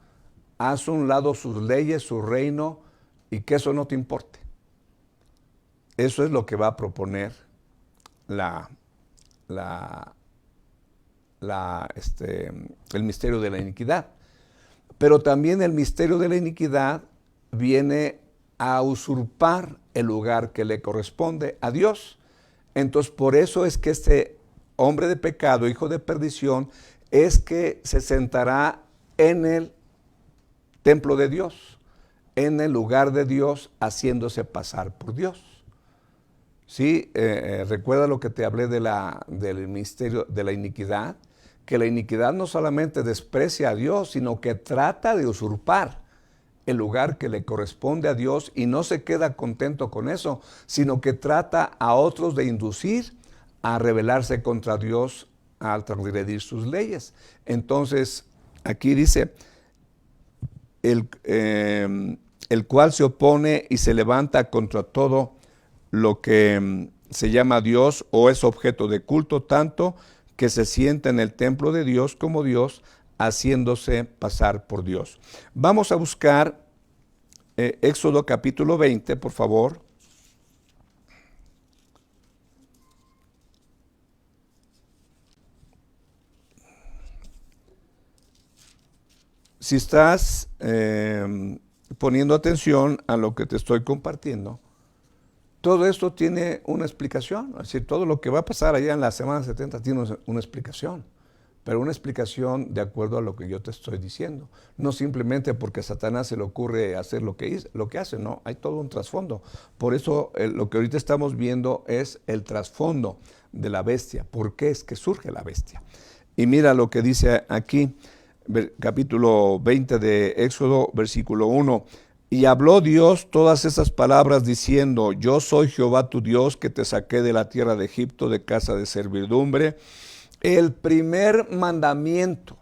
Haz a un lado sus leyes, su reino, y que eso no te importe. Eso es lo que va a proponer el misterio de la iniquidad. Pero también el misterio de la iniquidad viene a usurpar el lugar que le corresponde a Dios. Entonces, por eso es que este hombre de pecado, hijo de perdición, es que se sentará en el templo de Dios, en el lugar de Dios, haciéndose pasar por Dios. Sí, recuerda lo que te hablé del misterio de la iniquidad, que la iniquidad no solamente desprecia a Dios, sino que trata de usurpar el lugar que le corresponde a Dios y no se queda contento con eso, sino que trata a otros de inducir a rebelarse contra Dios al transgredir sus leyes. Entonces, aquí dice, el cual se opone y se levanta contra todo lo que se llama Dios o es objeto de culto, tanto que se sienta en el templo de Dios como Dios, haciéndose pasar por Dios. Vamos a buscar Éxodo capítulo 20, por favor. Si estás poniendo atención a lo que te estoy compartiendo, todo esto tiene una explicación. Es decir, todo lo que va a pasar allá en la semana 70 tiene una explicación, pero una explicación de acuerdo a lo que yo te estoy diciendo. No simplemente porque a Satanás se le ocurre hacer lo que hace, no, hay todo un trasfondo. Por eso lo que ahorita estamos viendo es el trasfondo de la bestia. ¿Por qué es que surge la bestia? Y mira lo que dice aquí, capítulo 20 de Éxodo, versículo 1. Y habló Dios todas esas palabras diciendo, yo soy Jehová tu Dios que te saqué de la tierra de Egipto, de casa de servidumbre. El primer mandamiento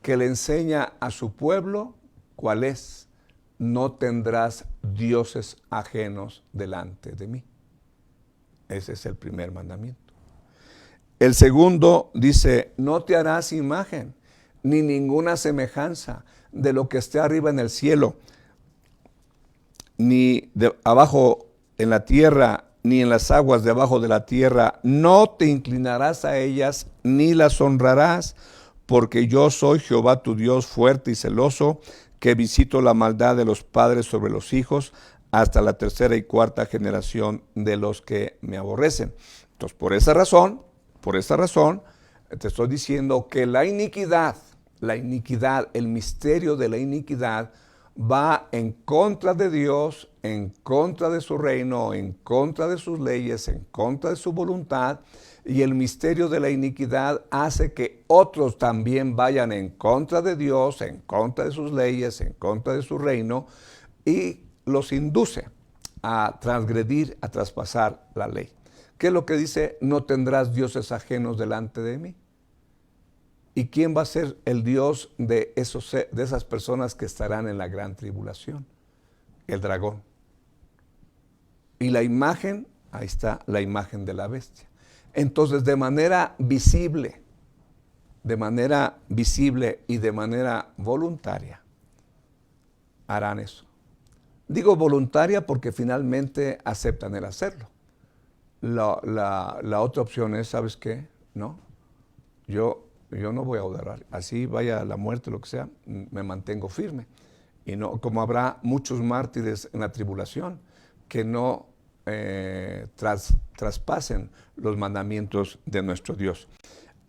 que le enseña a su pueblo, ¿cuál es? No tendrás dioses ajenos delante de mí. Ese es el primer mandamiento. El segundo dice, no te harás imagen, ni ninguna semejanza de lo que esté arriba en el cielo, ni abajo en la tierra, ni en las aguas debajo de la tierra. No te inclinarás a ellas, ni las honrarás, porque yo soy Jehová tu Dios fuerte y celoso, que visito la maldad de los padres sobre los hijos, hasta la tercera y cuarta generación de los que me aborrecen. Entonces, por esa razón, te estoy diciendo que la iniquidad, el misterio de la iniquidad, va en contra de Dios, en contra de su reino, en contra de sus leyes, en contra de su voluntad, y el misterio de la iniquidad hace que otros también vayan en contra de Dios, en contra de sus leyes, en contra de su reino, y los induce a transgredir, a traspasar la ley. ¿Qué es lo que dice? No tendrás dioses ajenos delante de mí. ¿Y quién va a ser el Dios de esas personas que estarán en la gran tribulación? El dragón. Y la imagen, ahí está la imagen de la bestia. Entonces, de manera visible y de manera voluntaria, harán eso. Digo voluntaria porque finalmente aceptan el hacerlo. La otra opción es, ¿sabes qué? No, yo no voy a adorar, así vaya la muerte, lo que sea, me mantengo firme. Y no, como habrá muchos mártires en la tribulación que no traspasen los mandamientos de nuestro Dios.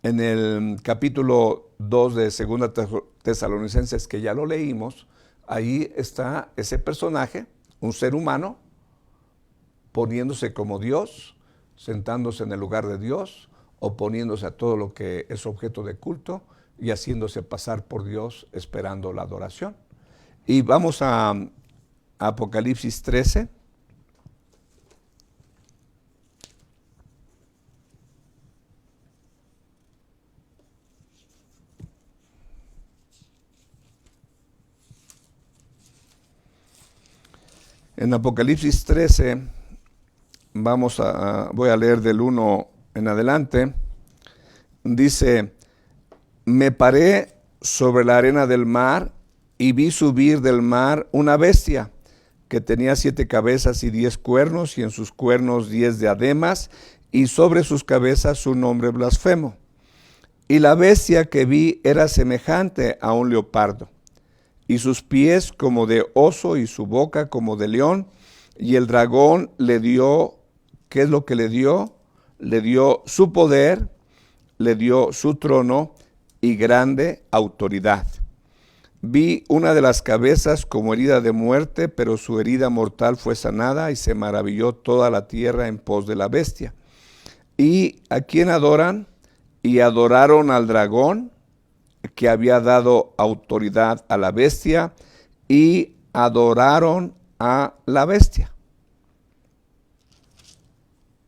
En el capítulo 2 de 2 Tesalonicenses, que ya lo leímos, ahí está ese personaje, un ser humano, poniéndose como Dios, sentándose en el lugar de Dios, oponiéndose a todo lo que es objeto de culto y haciéndose pasar por Dios esperando la adoración. Y vamos a Apocalipsis 13. En Apocalipsis 13, voy a leer del 1 en adelante. Dice: me paré sobre la arena del mar y vi subir del mar una bestia que tenía 7 cabezas y 10 cuernos, y en sus cuernos 10 diademas, y sobre sus cabezas un nombre blasfemo. Y la bestia que vi era semejante a un leopardo, y sus pies como de oso, y su boca como de león. Y el dragón le dio, ¿qué es lo que le dio? Le dio su poder, le dio su trono y grande autoridad. Vi una de las cabezas como herida de muerte, pero su herida mortal fue sanada, y se maravilló toda la tierra en pos de la bestia. ¿Y a quién adoran? Y adoraron al dragón, que había dado autoridad a la bestia, y adoraron a la bestia,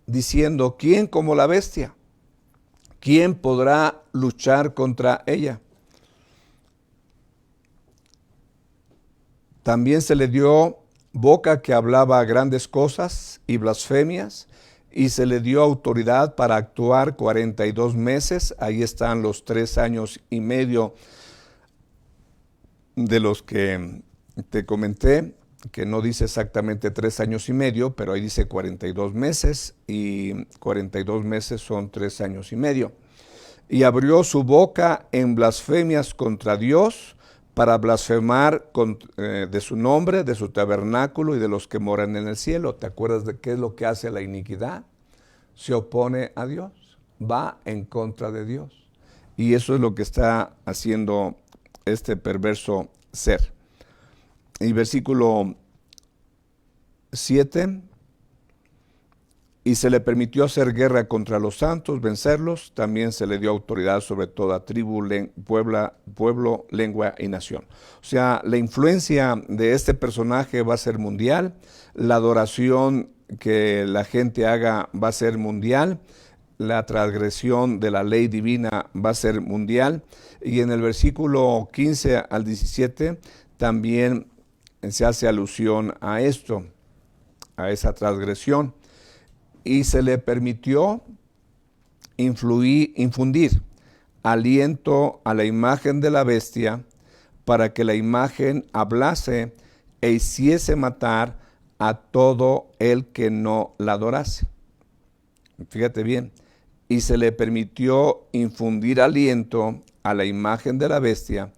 diciendo: ¿quién como la bestia? ¿Quién podrá luchar contra ella? También se le dio boca que hablaba grandes cosas y blasfemias, y se le dio autoridad para actuar 42 meses. Ahí están los 3 años y medio de los que te comenté, que no dice exactamente 3 años y medio, pero ahí dice 42 meses, y 42 meses son 3 años y medio. Y abrió su boca en blasfemias contra Dios, para blasfemar de su nombre, de su tabernáculo y de los que moran en el cielo. ¿Te acuerdas de qué es lo que hace la iniquidad? Se opone a Dios, va en contra de Dios. Y eso es lo que está haciendo este perverso ser. Y versículo 7: y se le permitió hacer guerra contra los santos, vencerlos. También se le dio autoridad sobre toda tribu, pueblo, lengua y nación. O sea, la influencia de este personaje va a ser mundial. La adoración que la gente haga va a ser mundial. La transgresión de la ley divina va a ser mundial. Y en el versículo 15 al 17 también se hace alusión a esto, a esa transgresión. Y se le permitió infundir aliento a la imagen de la bestia para que la imagen hablase e hiciese matar a todo el que no la adorase. Fíjate bien, y se le permitió infundir aliento a la imagen de la bestia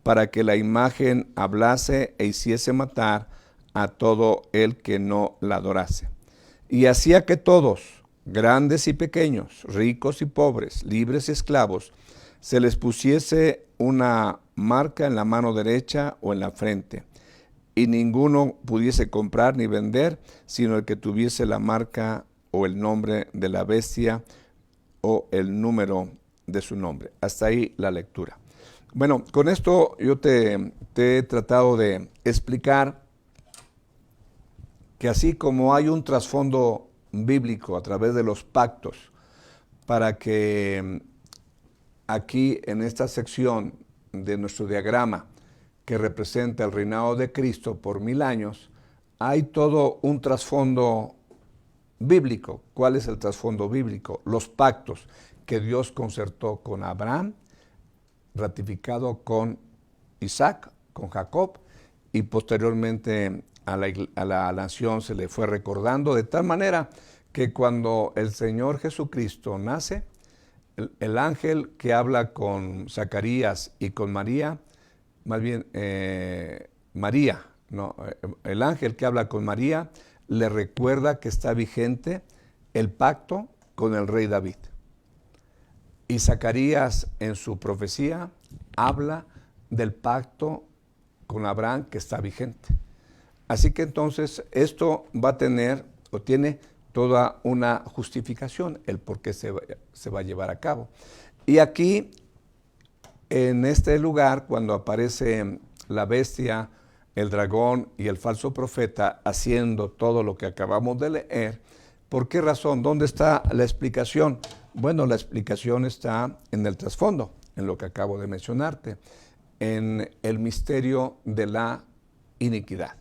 para que la imagen hablase e hiciese matar a todo el que no la adorase. Y hacía que todos, grandes y pequeños, ricos y pobres, libres y esclavos, se les pusiese una marca en la mano derecha o en la frente, y ninguno pudiese comprar ni vender, sino el que tuviese la marca o el nombre de la bestia o el número de su nombre. Hasta ahí la lectura. Bueno, con esto yo te he tratado de explicar que así como hay un trasfondo bíblico a través de los pactos, para que aquí en esta sección de nuestro diagrama que representa el reinado de Cristo por 1000 años, hay todo un trasfondo bíblico. ¿Cuál es el trasfondo bíblico? Los pactos que Dios concertó con Abraham, ratificado con Isaac, con Jacob, y posteriormente a la nación se le fue recordando, de tal manera que cuando el Señor Jesucristo nace, el ángel que habla con Zacarías y con María, más bien María, no, el ángel que habla con María le recuerda que está vigente el pacto con el rey David. Y Zacarías en su profecía habla del pacto con Abraham que está vigente. Así que entonces esto va a tener o tiene toda una justificación, el por qué se va a llevar a cabo. Y aquí, en este lugar, cuando aparece la bestia, el dragón y el falso profeta haciendo todo lo que acabamos de leer, ¿por qué razón? ¿Dónde está la explicación? Bueno, la explicación está en el trasfondo, en lo que acabo de mencionarte, en el misterio de la iniquidad.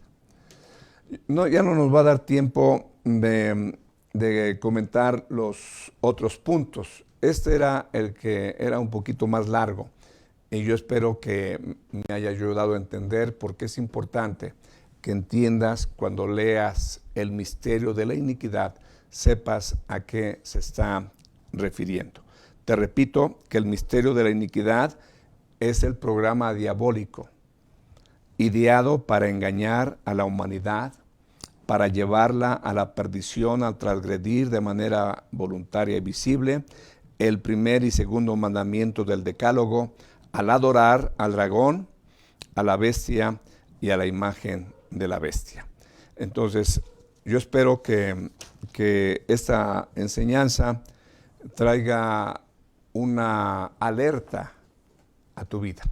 No, ya no nos va a dar tiempo de comentar los otros puntos. Este era el que era un poquito más largo y yo espero que me haya ayudado a entender por qué es importante que entiendas cuando leas el misterio de la iniquidad, sepas a qué se está refiriendo. Te repito que el misterio de la iniquidad es el programa diabólico ideado para engañar a la humanidad, para llevarla a la perdición al transgredir de manera voluntaria y visible el primer y segundo mandamiento del Decálogo, al adorar al dragón, a la bestia y a la imagen de la bestia. Entonces, yo espero que esta enseñanza traiga una alerta a tu vida.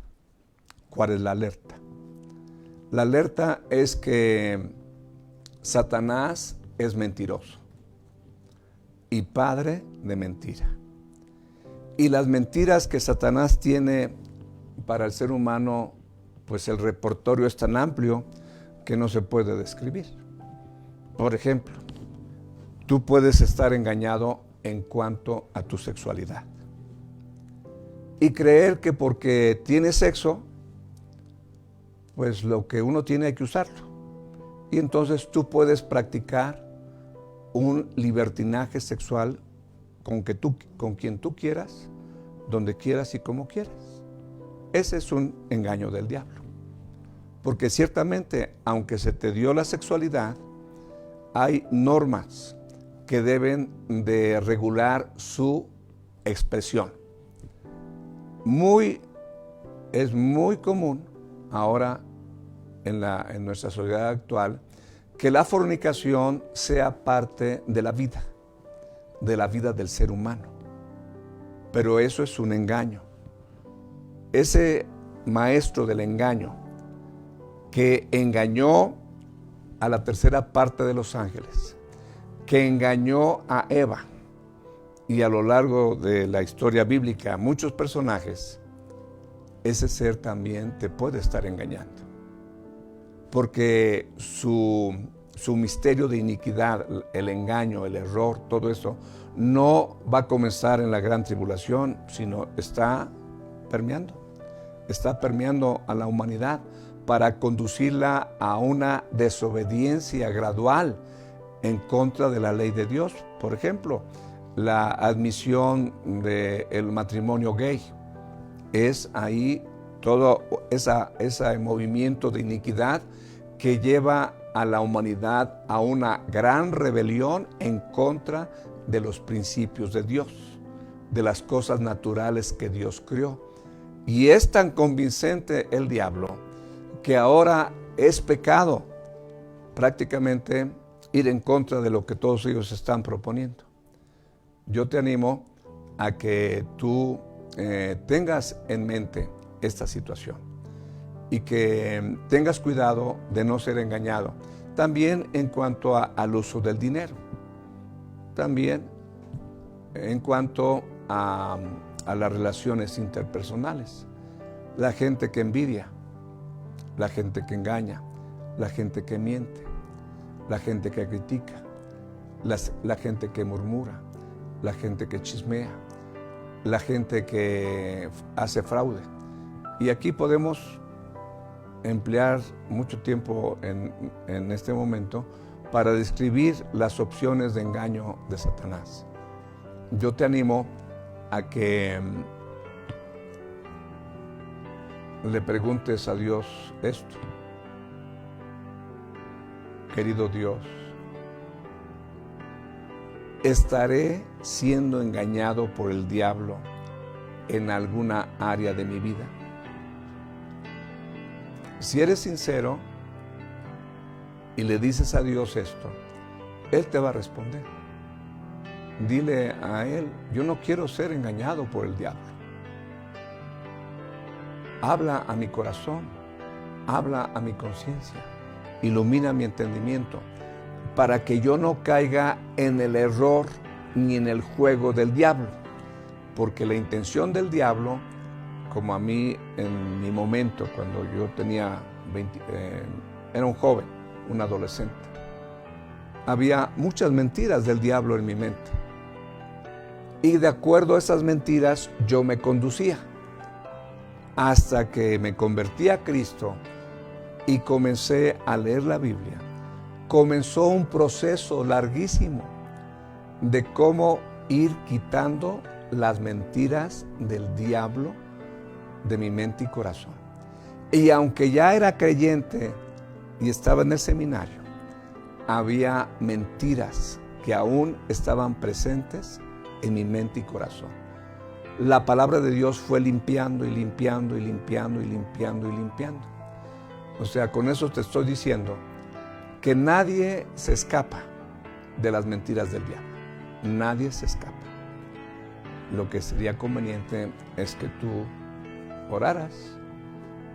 ¿Cuál es la alerta? La alerta es que Satanás es mentiroso y padre de mentira. Y las mentiras que Satanás tiene para el ser humano, pues el repertorio es tan amplio que no se puede describir. Por ejemplo, tú puedes estar engañado en cuanto a tu sexualidad y creer que porque tienes sexo, pues lo que uno tiene hay que usarlo. Y entonces tú puedes practicar un libertinaje sexual con quien tú quieras, donde quieras y como quieras. Ese es un engaño del diablo. Porque ciertamente, aunque se te dio la sexualidad, hay normas que deben de regular su expresión. Es muy común ahora en nuestra sociedad actual que la fornicación sea parte de la vida del ser humano. Pero eso es un engaño. Ese maestro del engaño que engañó a la tercera parte de los ángeles, que engañó a Eva y a lo largo de la historia bíblica a muchos personajes, ese ser también te puede estar engañando. Porque su misterio de iniquidad, el engaño, el error, todo eso, no va a comenzar en la gran tribulación, sino está permeando. Está permeando a la humanidad para conducirla a una desobediencia gradual en contra de la ley de Dios. Por ejemplo, la admisión del matrimonio gay. Es ahí todo ese movimiento de iniquidad que lleva a la humanidad a una gran rebelión en contra de los principios de Dios, de las cosas naturales que Dios creó. Y es tan convincente el diablo que ahora es pecado prácticamente ir en contra de lo que todos ellos están proponiendo. Yo te animo a que tú tengas en mente esta situación y que tengas cuidado de no ser engañado. También en cuanto al uso del dinero. También en cuanto a las relaciones interpersonales. La gente que envidia, la gente que engaña, la gente que miente, la gente que critica, la gente que murmura, la gente que chismea, la gente que hace fraude. Y aquí podemos emplear mucho tiempo en este momento para describir las opciones de engaño de Satanás. Yo te animo a que le preguntes a Dios esto. Querido Dios, ¿estaré siendo engañado por el diablo en alguna área de mi vida? Si eres sincero y le dices a Dios esto, Él te va a responder. Dile a Él, yo no quiero ser engañado por el diablo. Habla a mi corazón, habla a mi conciencia, ilumina mi entendimiento, para que yo no caiga en el error ni en el juego del diablo. Porque la intención del diablo, como a mí en mi momento, cuando yo tenía era un joven, un adolescente, había muchas mentiras del diablo en mi mente. Y de acuerdo a esas mentiras, yo me conducía. Hasta que me convertí a Cristo y comencé a leer la Biblia, comenzó un proceso larguísimo de cómo ir quitando las mentiras del diablo de mi mente y corazón. Y aunque ya era creyente y estaba en el seminario, había mentiras que aún estaban presentes en mi mente y corazón. La palabra de Dios fue limpiando y limpiando y limpiando y limpiando y limpiando. O sea, con eso te estoy diciendo que nadie se escapa de las mentiras del diablo. Nadie se escapa. Lo que sería conveniente es que tú oraras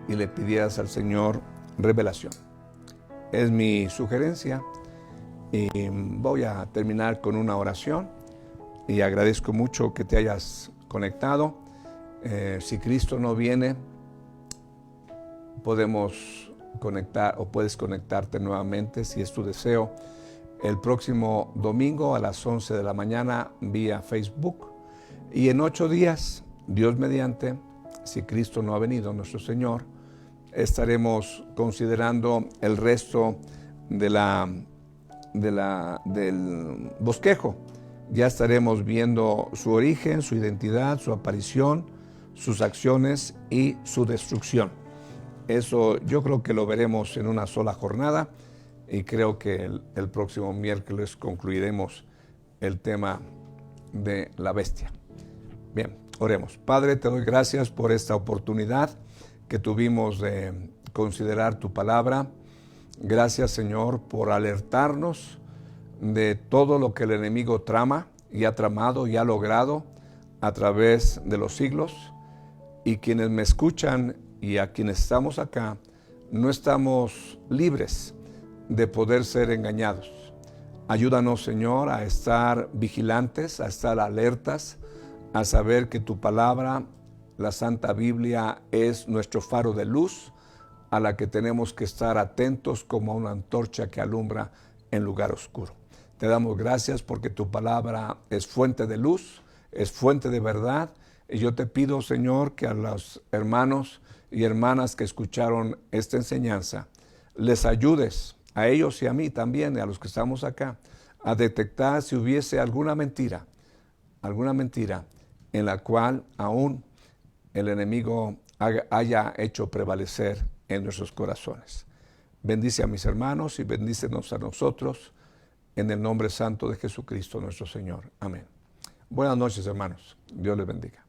y le pidieras al Señor revelación. Es mi sugerencia y voy a terminar con una oración y agradezco mucho que te hayas conectado. Si Cristo no viene, podemos conectar o puedes conectarte nuevamente si es tu deseo el próximo domingo a las 11 de la mañana vía Facebook. Y en 8 días, Dios mediante, si Cristo no ha venido, nuestro Señor, estaremos considerando el resto del bosquejo. Ya estaremos viendo su origen, su identidad, su aparición, sus acciones y su destrucción. Eso yo creo que lo veremos en una sola jornada y creo que el próximo miércoles concluiremos el tema de la bestia. Bien, oremos. Padre, te doy gracias por esta oportunidad que tuvimos de considerar tu palabra. Gracias, Señor, por alertarnos de todo lo que el enemigo trama y ha tramado y ha logrado a través de los siglos. Y quienes me escuchan y a quienes estamos acá, no estamos libres de poder ser engañados. Ayúdanos, Señor, a estar vigilantes, a estar alertas, a saber que tu palabra, la Santa Biblia, es nuestro faro de luz a la que tenemos que estar atentos como a una antorcha que alumbra en lugar oscuro. Te damos gracias porque tu palabra es fuente de luz, es fuente de verdad, Y yo te pido, Señor, que a los hermanos y hermanas que escucharon esta enseñanza, les ayudes, a ellos y a mí también, a los que estamos acá, a detectar si hubiese alguna mentira en la cual aún el enemigo haya hecho prevalecer en nuestros corazones. Bendice a mis hermanos y bendícenos a nosotros en el nombre santo de Jesucristo nuestro Señor. Amén. Buenas noches, hermanos. Dios les bendiga.